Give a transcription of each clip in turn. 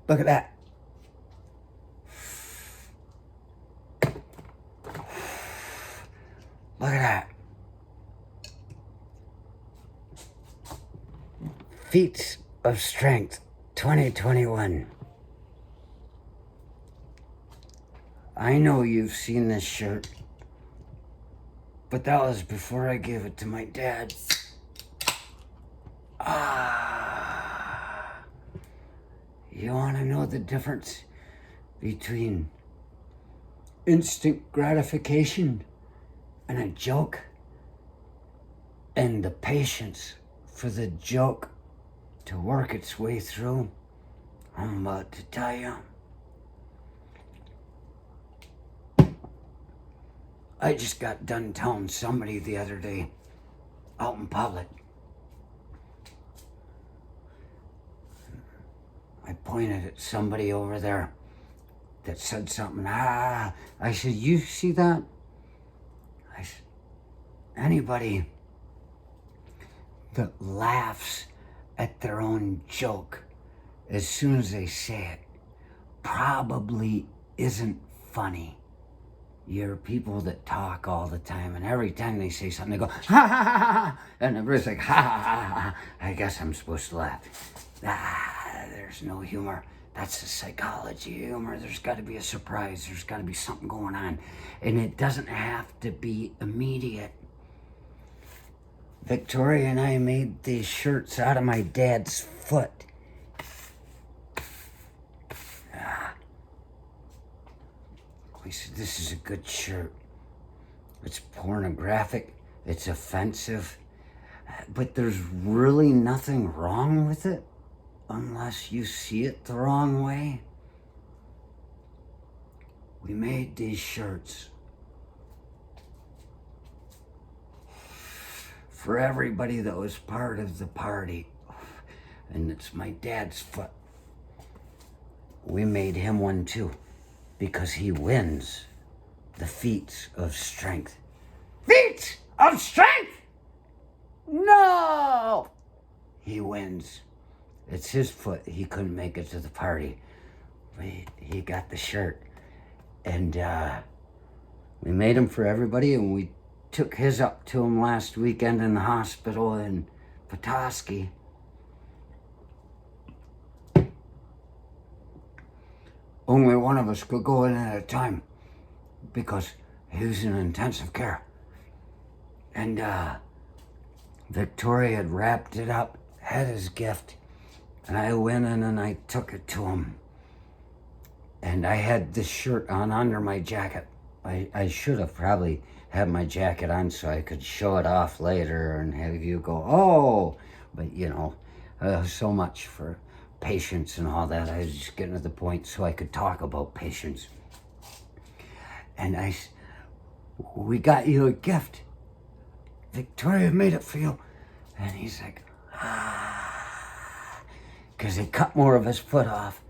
Look at that. Look at that. Feats of Strength 2021. I know you've seen this shirt, but that was before I gave it to my dad. You want to know the difference between instant gratification and a joke, and the patience for the joke to work its way through? I'm about to tell you. I just got done telling somebody the other day out in public. I pointed at somebody over there that said something. I said, you see that? I said, anybody that laughs at their own joke as soon as they say it probably isn't funny. You're people that talk all the time, and every time they say something, they go, ha ha ha ha, and everybody's like, ha ha ha ha. I guess I'm supposed to laugh. There's no humor. That's the psychology of humor. There's got to be a surprise. There's got to be something going on, and it doesn't have to be immediate. Victoria and I made these shirts out of my dad's foot. We said, this is a good shirt. It's pornographic. It's offensive. But there's really nothing wrong with it unless you see it the wrong way. We made these shirts for everybody that was part of the party. And it's my dad's foot. We made him one too, because he wins the feats of strength. Feats of strength? No! He wins. It's his foot. He couldn't make it to the party. But he got the shirt. And we made him for everybody, and we took his up to him last weekend in the hospital in Petoskey. Only one of us could go in at a time because he was in intensive care. And Victoria had wrapped it up, had his gift, and I went in and I took it to him. And I had this shirt on under my jacket. I should have probably had my jacket on so I could show it off later and have you go, oh, but you know, so much for patience and all that. I was just getting to the point so I could talk about patience. And we got you a gift. Victoria made it for you. And he's like, because he cut more of his foot off.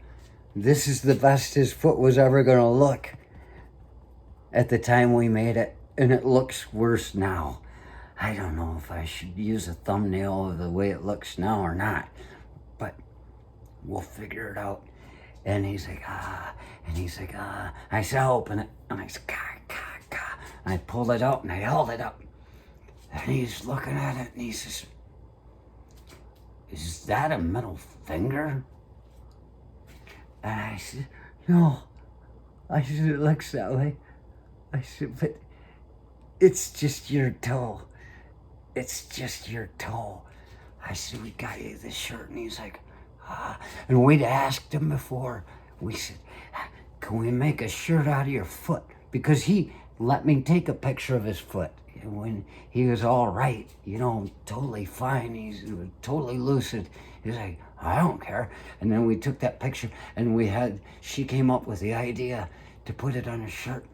This is the best his foot was ever going to look at the time we made it. And it looks worse now. I don't know if I should use a thumbnail of the way it looks now or not. But we'll figure it out. And he's like, and he's like, I said, I'll open it. And I said, and I pulled it out and I held it up. And he's looking at it and he says, is that a middle finger? And I said, no. I said, it looks that way. I said, but it's just your toe. It's just your toe. I said, we got you this shirt. And he's like, and we'd asked him before. We said, can we make a shirt out of your foot? Because he let me take a picture of his foot. And when he was all right, you know, totally fine. He was totally lucid. He's like, I don't care. And then we took that picture and she came up with the idea to put it on a shirt.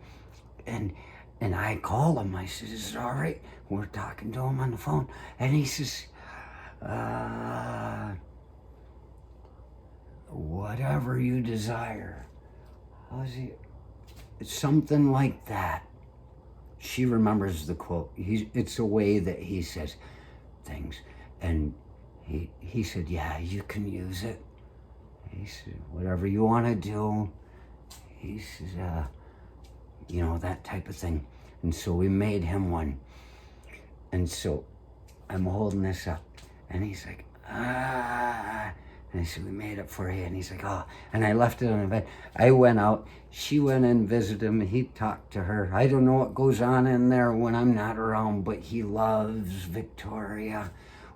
And I called him. I said, is it all right? We're talking to him on the phone. And he says, whatever you desire. It's something like that. She remembers the quote. It's a way that he says things. And he said, yeah, you can use it. He said, whatever you want to do. He says, that type of thing. And so we made him one. And so I'm holding this up. And he's like, ah. And I said, we made it for you. And he's like, oh. And I left it on the bed. I went out. She went and visited him. He talked to her. I don't know what goes on in there when I'm not around, but he loves Victoria.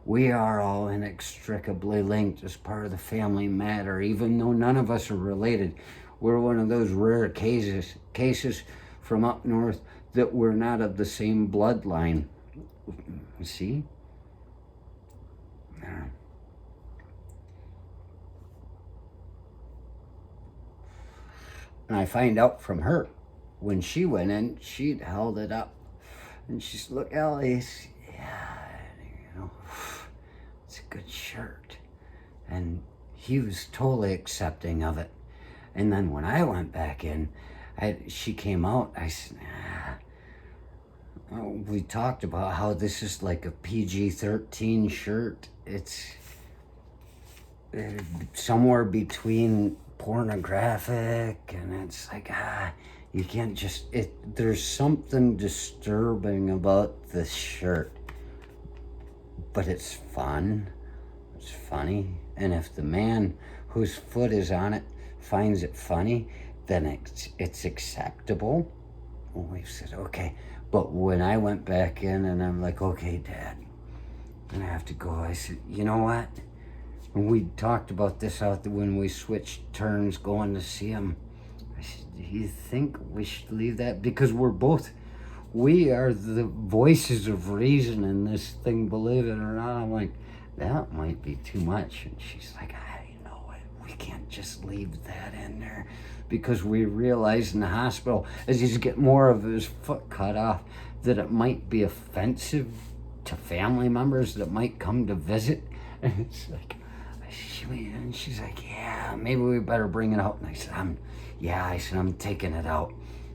We are all inextricably linked as part of the family matter, even though none of us are related. We're one of those rare cases from up north that we're not of the same bloodline. See? There. And I find out from her, when she went in, she'd held it up. And she said, look, Aloysius, it's a good shirt. And he was totally accepting of it. And then when I went back in, she came out, I said, we talked about how this is like a PG-13 shirt. It's somewhere between pornographic, and it's like, you can't just, there's something disturbing about this shirt. But it's fun, it's funny, and if the man whose foot is on it finds it funny, then it's acceptable. Well, we said, okay. But when I went back in and I'm like, okay, Dad, I'm gonna have to go. I said, you know what? And we talked about this out there when we switched turns going to see him. I said, do you think we should leave that? Because we are the voices of reason in this thing, believe it or not. I'm like, that might be too much. And she's like, we can't just leave that in there, because we realized in the hospital, as he's getting more of his foot cut off, that it might be offensive to family members that might come to visit. And it's like, and she's like, yeah, maybe we better bring it out. And I said, I'm taking it out.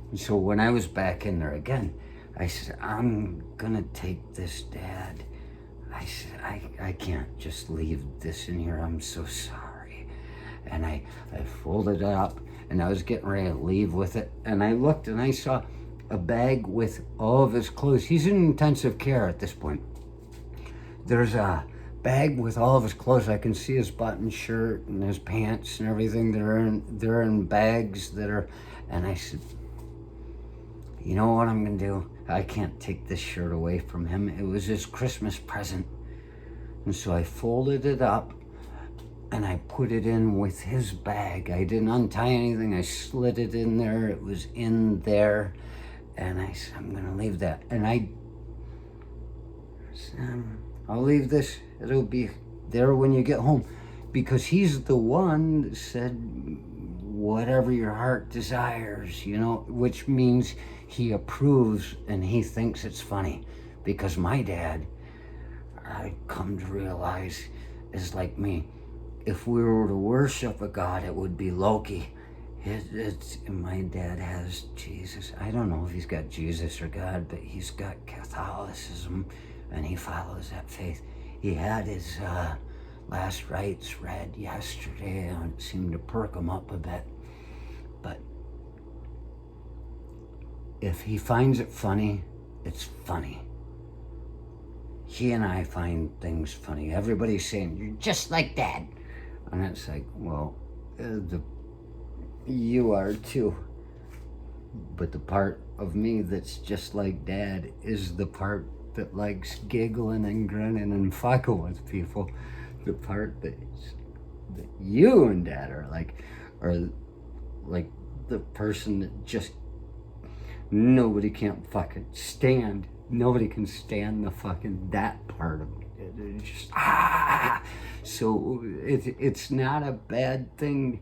And so when I was back in there again, I said, I'm gonna take this, Dad. I said, I can't just leave this in here. I'm so sorry. And I folded it up, and I was getting ready to leave with it. And I looked and I saw a bag with all of his clothes. He's in intensive care at this point. There's a bag with all of his clothes. I can see his button shirt and his pants and everything. They're in bags that are, and I said, you know what I'm gonna do? I can't take this shirt away from him. It was his Christmas present. And so I folded it up and I put it in with his bag. I didn't untie anything. I slid it in there. It was in there. And I said, I'm gonna leave that. And I'll leave this. It'll be there when you get home. Because he's the one that said, whatever your heart desires, which means he approves and he thinks it's funny. Because my dad, I come to realize, is like me. If we were to worship a god, it would be Loki. My dad has Jesus. I don't know if he's got Jesus or God, but he's got Catholicism, and he follows that faith. He had his last rites read yesterday, and it seemed to perk him up a bit. But if he finds it funny, it's funny. He and I find things funny. Everybody's saying, you're just like Dad. And it's like, well, you are too. But the part of me that's just like Dad is the part that likes giggling and grinning and fucking with people. The part that you and Dad are like the person that just nobody can't fucking stand. Nobody can stand that part of it. It's just, So it's not a bad thing.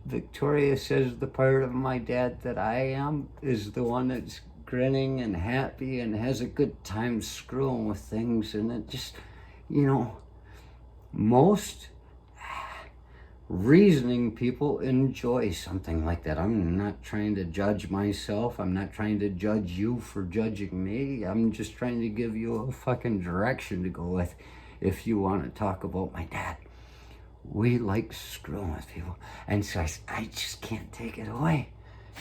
Victoria says the part of my dad that I am is the one that's grinning and happy and has a good time screwing with things. And it just, most reasoning people enjoy something like that. I'm not trying to judge myself. I'm not trying to judge you for judging me. I'm just trying to give you a fucking direction to go with if you want to talk about my dad. we like screwing with people. And so I said, I just can't take it away.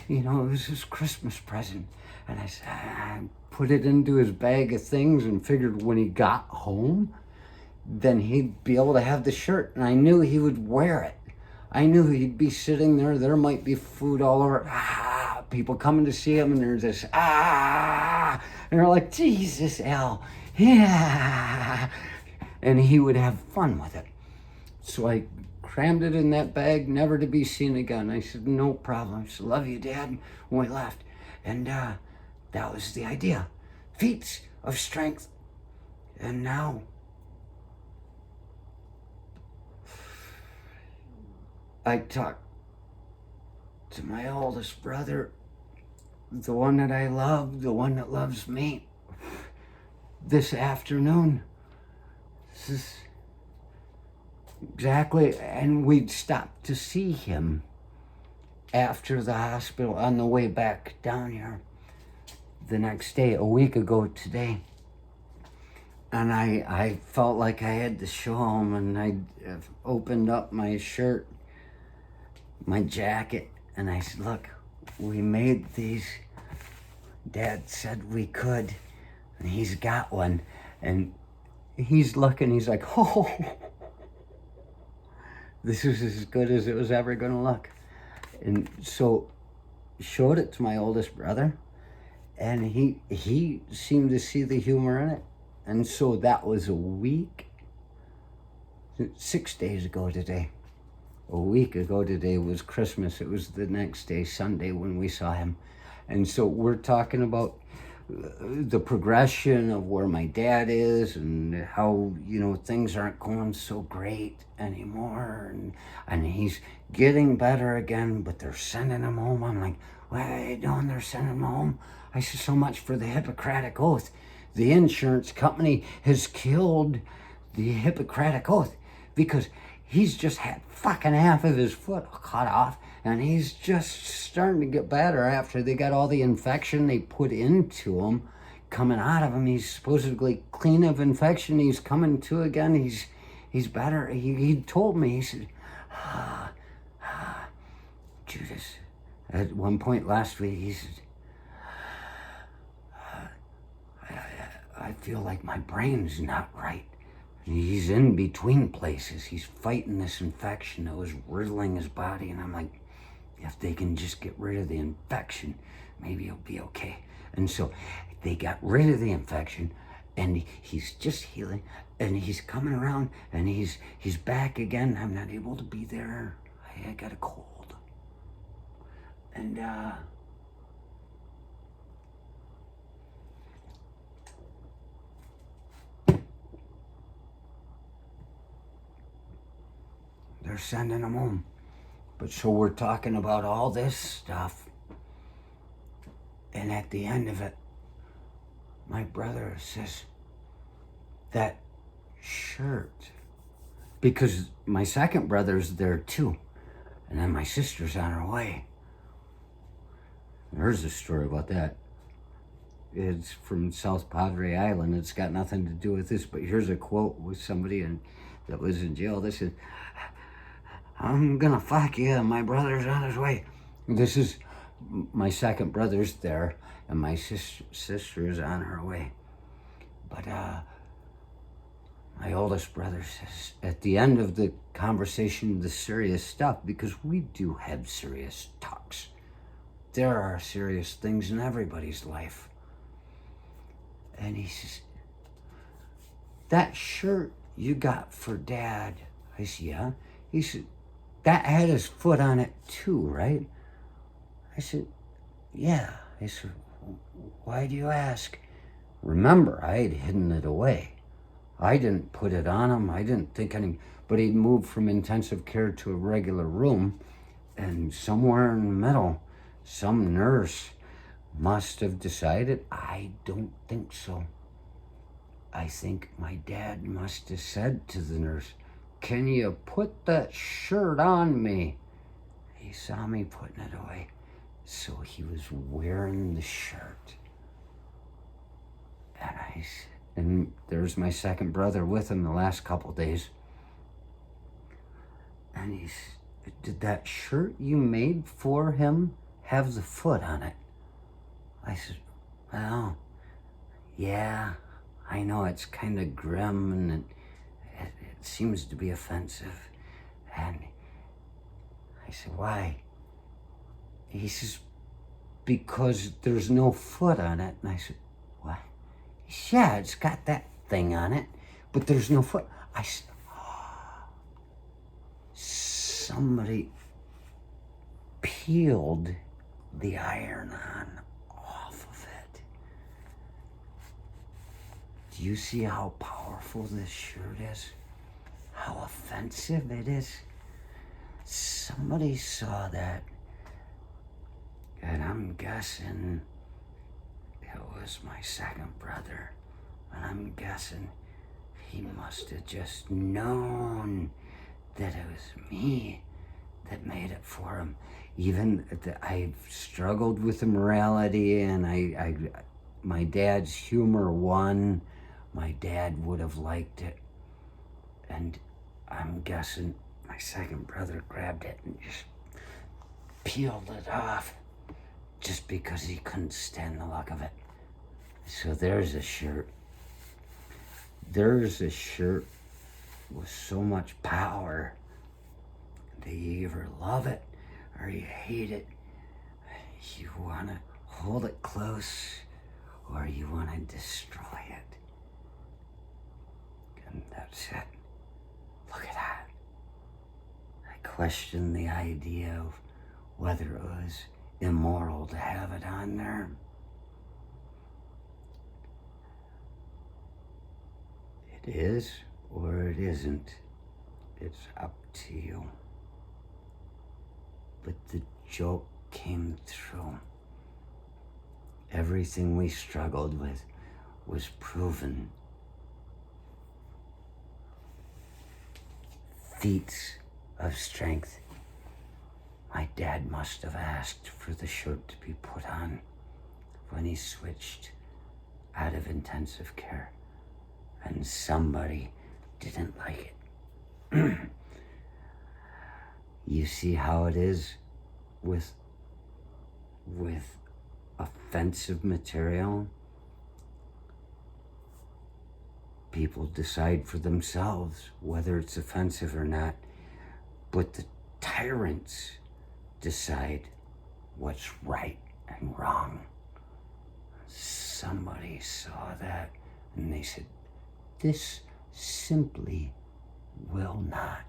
You know, it was his Christmas present. And I said, I put it into his bag of things and figured when he got home, then he'd be able to have the shirt. And I knew he would wear it. I knew he'd be sitting there. There might be food all over. People coming to see him, and there's this, and they're like, Jesus, Al, yeah. And he would have fun with it. So I crammed it in that bag, never to be seen again. I said, no problem. I said, love you, Dad, when we left. And that was the idea. Feats of strength. And now, I talked to my oldest brother, the one that I love, the one that loves me, this afternoon. This is exactly, and we'd stopped to see him after the hospital on the way back down here the next day, a week ago today. And I felt like I had to show him, and I opened up my shirt, my jacket, and I said, look, we made these. Dad said we could, and he's got one. And he's looking, he's like, oh, this is as good as it was ever going to look. And so showed it to my oldest brother, and he seemed to see the humor in it. And so that was a week, 6 days ago today. A week ago today was Christmas. It was the next day, Sunday, when we saw him. And so we're talking about the progression of where my dad is and how, you know, things aren't going so great anymore. And he's getting better again, but they're sending him home. I'm like, what are they doing? They're sending him home? I said, so much for the Hippocratic Oath. The insurance company has killed the Hippocratic Oath because he's just had fucking half of his foot cut off, and he's just starting to get better after they got all the infection they put into him coming out of him. He's supposedly clean of infection. He's coming to again. He's better. He told me, he said, Judas, at one point last week, he said, I feel like my brain's not right. He's in between places. He's fighting this infection that was riddling his body. And I'm like, if they can just get rid of the infection, maybe he'll be okay. And so they got rid of the infection, and he's just healing, and he's coming around, and he's back again. I'm not able to be there. I got a cold. And they're sending him home. But so we're talking about all this stuff, and at the end of it, my brother says, that shirt, because my second brother's there too, and then my sister's on her way. There's a story about that. It's from South Padre Island. It's got nothing to do with this, but here's a quote with somebody that was in jail. This is, I'm gonna fuck you, my brother's on his way. This is, my second brother's there, and my sister is on her way. But my oldest brother says, at the end of the conversation, the serious stuff, because we do have serious talks. There are serious things in everybody's life. And he says, that shirt you got for Dad. I said, yeah. He said, that had his foot on it too, right? I said, yeah. I said, why do you ask? Remember, I had hidden it away. I didn't put it on him. I didn't think any, but he'd moved from intensive care to a regular room, and somewhere in the middle, some nurse must have decided. I don't think so. I think my dad must have said to the nurse, can you put that shirt on me? He saw me putting it away, so he was wearing the shirt. And there's my second brother with him the last couple days. And he said, did that shirt you made for him have the foot on it? I said, well, yeah, I know it's kind of grim and it seems to be offensive. And I said, why? He says, because there's no foot on it. And I said, what? He said, yeah, it's got that thing on it, but there's no foot. I said, oh, somebody peeled the iron-on off of it. Do you see how powerful this shirt is? How offensive it is? Somebody saw that, and I'm guessing it was my second brother, and I'm guessing he must have just known that it was me that made it for him. Even I've struggled with the morality, and my dad's humor won. My dad would have liked it, and I'm guessing my second brother grabbed it and just peeled it off just because he couldn't stand the look of it. So there's a shirt. There's a shirt with so much power that you either love it or you hate it. You want to hold it close or you want to destroy it. And that's it. Look at that. I question the idea of whether it was immoral to have it on there. It is or it isn't. It's up to you. But the joke came through. Everything we struggled with was proven. Feats of strength. My dad must have asked for the shirt to be put on when he switched out of intensive care, and somebody didn't like it. You see how it is with offensive material? People decide for themselves whether it's offensive or not, but the tyrants decide what's right and wrong. Somebody saw that and they said, this simply will not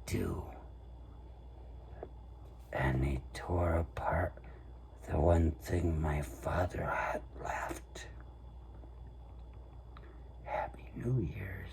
do. And they tore apart the one thing my father had left. Happy New Year's.